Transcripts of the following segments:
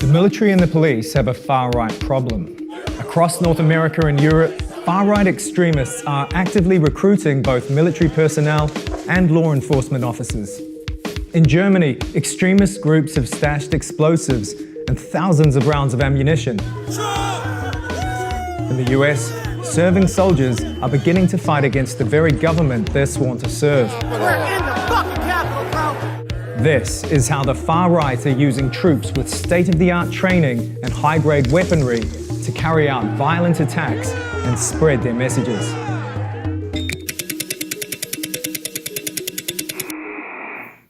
The military and the police have a far-right problem. Across North America and Europe, far-right extremists are actively recruiting both military personnel and law enforcement officers. In Germany, extremist groups have stashed explosives and thousands of rounds of ammunition. In the US, serving soldiers are beginning to fight against the very government they're sworn to serve. We're in the fucking Capitol, bro! This is how the far right are using troops with state-of-the-art training and high-grade weaponry to carry out violent attacks and spread their messages.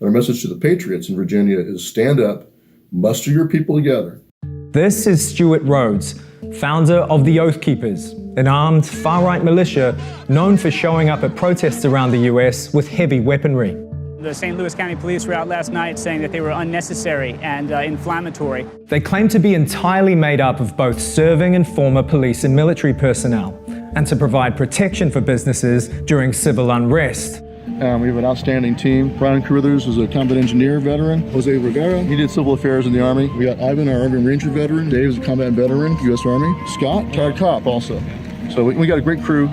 Our message to the patriots in Virginia is stand up, muster your people together. This is Stuart Rhodes, founder of the Oath Keepers, an armed far-right militia known for showing up at protests around the US with heavy weaponry. The St. Louis County Police were out last night saying that they were unnecessary and inflammatory. They claim to be entirely made up of both serving and former police and military personnel, and to provide protection for businesses during civil unrest. We have an outstanding team. Brian Carruthers is a combat engineer veteran. Jose Rivera, he did civil affairs in the Army. We got Ivan, our Army Ranger veteran. Dave is a combat veteran, U.S. Army. Scott, retired cop also. So we got a great crew.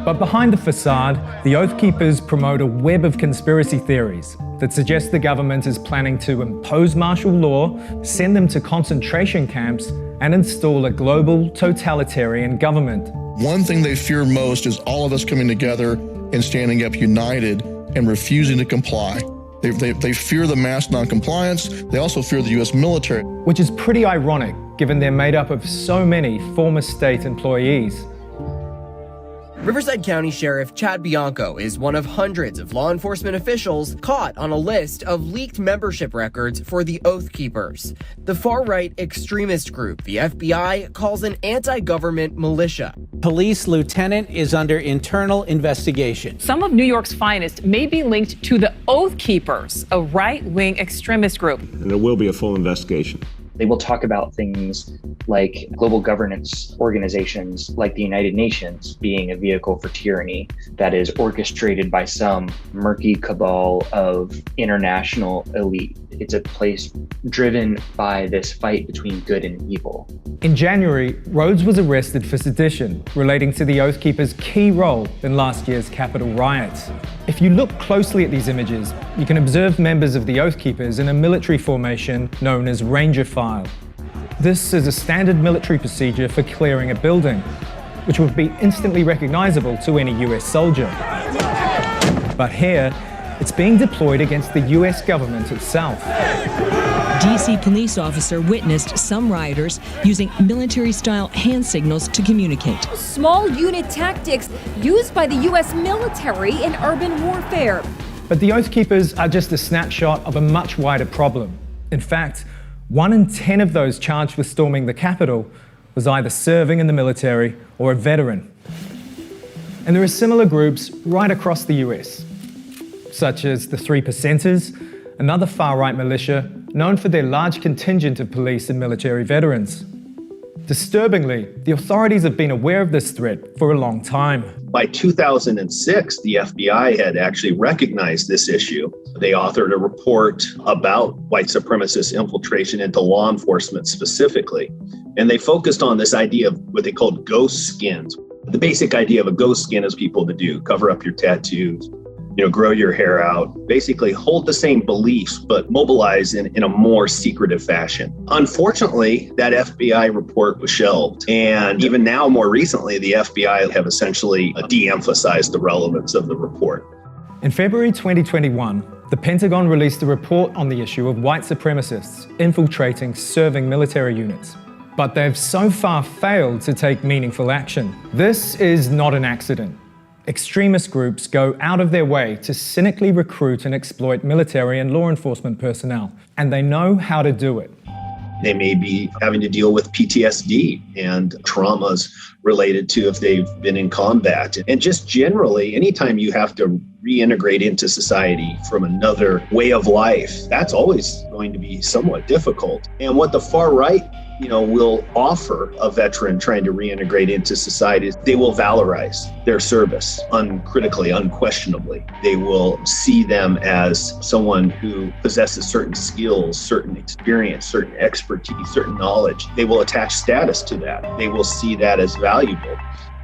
But behind the facade, the Oath Keepers promote a web of conspiracy theories that suggest the government is planning to impose martial law, send them to concentration camps, and install a global totalitarian government. One thing they fear most is all of us coming together and standing up united and refusing to comply. They fear the mass non-compliance. They also fear the U.S. military. Which is pretty ironic, given they're made up of so many former state employees. Riverside County Sheriff Chad Bianco is one of hundreds of law enforcement officials caught on a list of leaked membership records for the Oath Keepers, the far-right extremist group the FBI calls an anti-government militia. Police lieutenant is under internal investigation. Some of New York's finest may be linked to the Oath Keepers, a right-wing extremist group. And there will be a full investigation. They will talk about things like global governance organizations like the United Nations being a vehicle for tyranny that is orchestrated by some murky cabal of international elite. It's a place driven by this fight between good and evil. In January, Rhodes was arrested for sedition, relating to the Oath Keepers' key role in last year's Capitol riots. If you look closely at these images, you can observe members of the Oath Keepers in a military formation known as Ranger File. This is a standard military procedure for clearing a building, which would be instantly recognizable to any US soldier. But here, it's being deployed against the US government itself. DC police officer witnessed some rioters using military-style hand signals to communicate. Small unit tactics used by the US military in urban warfare. But the Oath Keepers are just a snapshot of a much wider problem. In fact, 1 in 10 of those charged with storming the Capitol was either serving in the military or a veteran. And there are similar groups right across the US, such as the 3 Percenters, another far-right militia known for their large contingent of police and military veterans. Disturbingly, the authorities have been aware of this threat for a long time. By 2006, the FBI had actually recognized this issue. They authored a report about white supremacist infiltration into law enforcement specifically. And they focused on this idea of what they called ghost skins. The basic idea of a ghost skin is people to do, cover up your tattoos, grow your hair out, basically hold the same beliefs, but mobilize in a more secretive fashion. Unfortunately, that FBI report was shelved. And even now, more recently, the FBI have essentially de-emphasized the relevance of the report. In February 2021, the Pentagon released a report on the issue of white supremacists infiltrating serving military units. But they've so far failed to take meaningful action. This is not an accident. Extremist groups go out of their way to cynically recruit and exploit military and law enforcement personnel, and they know how to do it. They may be having to deal with PTSD and traumas related to if they've been in combat. And just generally, anytime you have to reintegrate into society from another way of life, that's always going to be somewhat difficult. And what the far right will offer a veteran trying to reintegrate into society, they will valorize their service uncritically, unquestionably. They will see them as someone who possesses certain skills, certain experience, certain expertise, certain knowledge. They will attach status to that. They will see that as valuable.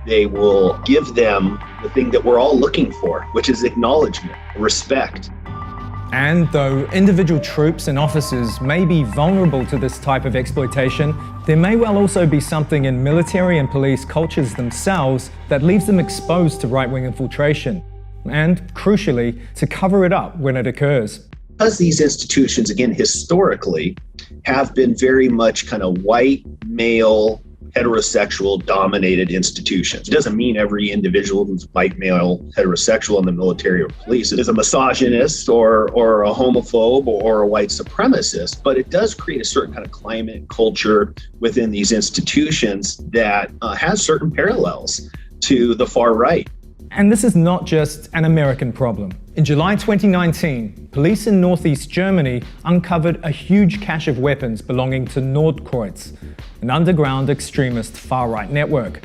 They will give them the thing that we're all looking for, which is acknowledgement, respect. And though individual troops and officers may be vulnerable to this type of exploitation, there may well also be something in military and police cultures themselves that leaves them exposed to right-wing infiltration, and crucially, to cover it up when it occurs. Because these institutions, again, historically, have been very much kind of white, male, heterosexual dominated institutions. It doesn't mean every individual who's white, male, heterosexual in the military or police is a misogynist or a homophobe or a white supremacist, but it does create a certain kind of climate, culture within these institutions that has certain parallels to the far right. And this is not just an American problem. In July 2019, police in northeast Germany uncovered a huge cache of weapons belonging to Nordkreuz, an underground extremist far-right network.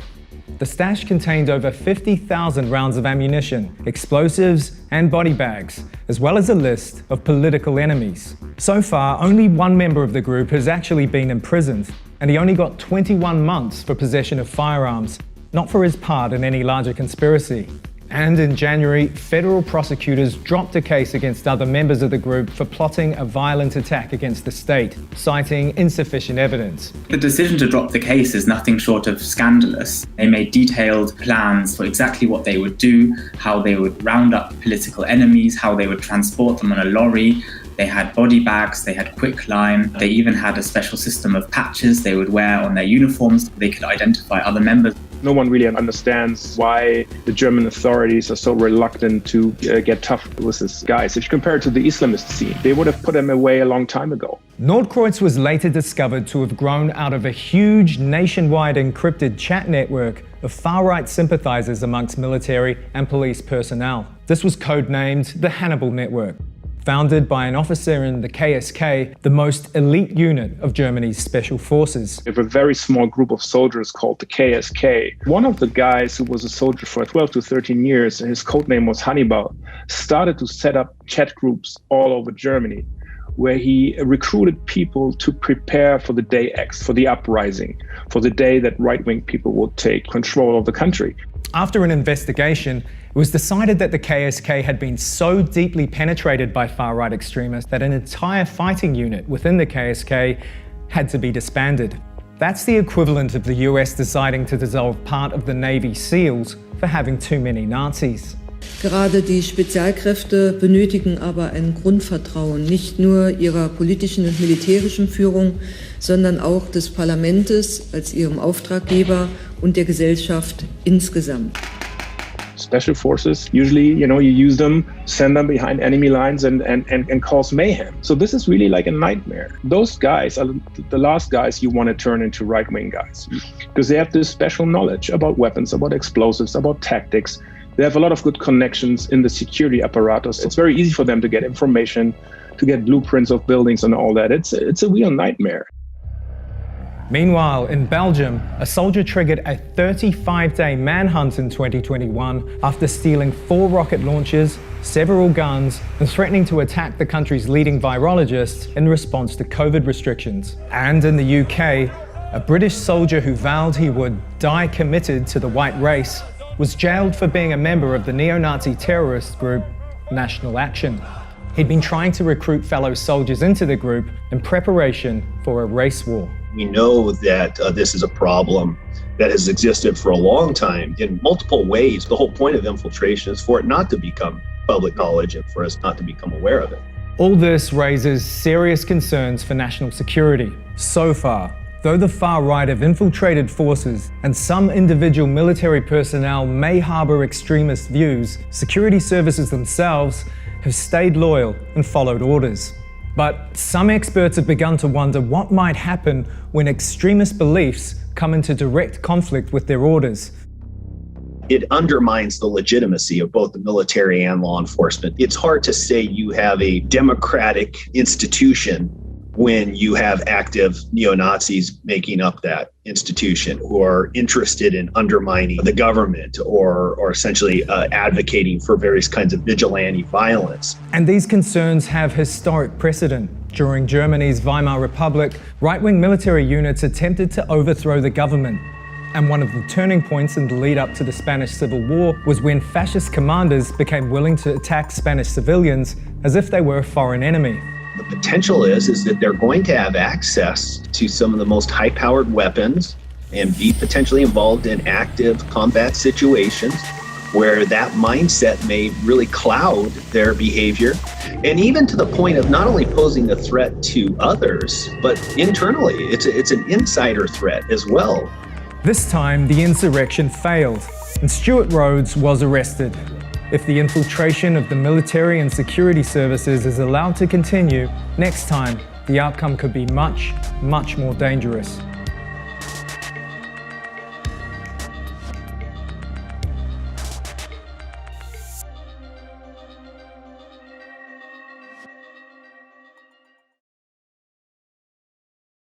The stash contained over 50,000 rounds of ammunition, explosives, and body bags, as well as a list of political enemies. So far, only one member of the group has actually been imprisoned, and he only got 21 months for possession of firearms, not for his part in any larger conspiracy. And in January, federal prosecutors dropped a case against other members of the group for plotting a violent attack against the state, citing insufficient evidence. The decision to drop the case is nothing short of scandalous. They made detailed plans for exactly what they would do, how they would round up political enemies, how they would transport them on a lorry. They had body bags, they had quicklime, they even had a special system of patches they would wear on their uniforms. They could identify other members. No one really understands why the German authorities are so reluctant to get tough with these guys. If you compare it to the Islamist scene, they would have put them away a long time ago. Nordkreuz was later discovered to have grown out of a huge nationwide encrypted chat network of far-right sympathizers amongst military and police personnel. This was codenamed the Hannibal Network. Founded by an officer in the KSK, the most elite unit of Germany's special forces. We have a very small group of soldiers called the KSK. One of the guys who was a soldier for 12 to 13 years, and his codename was Hannibal, started to set up chat groups all over Germany, where he recruited people to prepare for the day X, for the uprising, for the day that right-wing people would take control of the country. After an investigation, it was decided that the KSK had been so deeply penetrated by far-right extremists that an entire fighting unit within the KSK had to be disbanded. That's the equivalent of the US deciding to dissolve part of the Navy SEALs for having too many Nazis. Gerade die Spezialkräfte benötigen aber ein Grundvertrauen, nicht nur ihrer politischen und militärischen Führung, sondern auch des Parlaments als ihrem Auftraggeber und der Gesellschaft insgesamt. Special forces, usually, you use them, send them behind enemy lines and cause mayhem. So this is really like a nightmare. Those guys are the last guys you want to turn into right-wing guys, because they have this special knowledge about weapons, about explosives, about tactics. They have a lot of good connections in the security apparatus. It's very easy for them to get information, to get blueprints of buildings and all that. It's a real nightmare. Meanwhile, in Belgium, a soldier triggered a 35-day manhunt in 2021 after stealing 4 rocket launchers, several guns, and threatening to attack the country's leading virologist in response to COVID restrictions. And in the UK, a British soldier who vowed he would die committed to the white race was jailed for being a member of the neo-Nazi terrorist group National Action. He'd been trying to recruit fellow soldiers into the group in preparation for a race war. We know that this is a problem that has existed for a long time in multiple ways. The whole point of infiltration is for it not to become public knowledge and for us not to become aware of it. All this raises serious concerns for national security. So far, though the far right have infiltrated forces and some individual military personnel may harbor extremist views, security services themselves have stayed loyal and followed orders. But some experts have begun to wonder what might happen when extremist beliefs come into direct conflict with their orders. It undermines the legitimacy of both the military and law enforcement. It's hard to say you have a democratic institution when you have active neo-Nazis making up that institution who are interested in undermining the government or essentially advocating for various kinds of vigilante violence. And these concerns have historic precedent. During Germany's Weimar Republic, right-wing military units attempted to overthrow the government. And one of the turning points in the lead up to the Spanish Civil War was when fascist commanders became willing to attack Spanish civilians as if they were a foreign enemy. The potential is that they're going to have access to some of the most high-powered weapons and be potentially involved in active combat situations where that mindset may really cloud their behavior, and even to the point of not only posing a threat to others, but internally, it's an insider threat as well. This time, the insurrection failed, and Stuart Rhodes was arrested. If the infiltration of the military and security services is allowed to continue, next time, the outcome could be much, much more dangerous.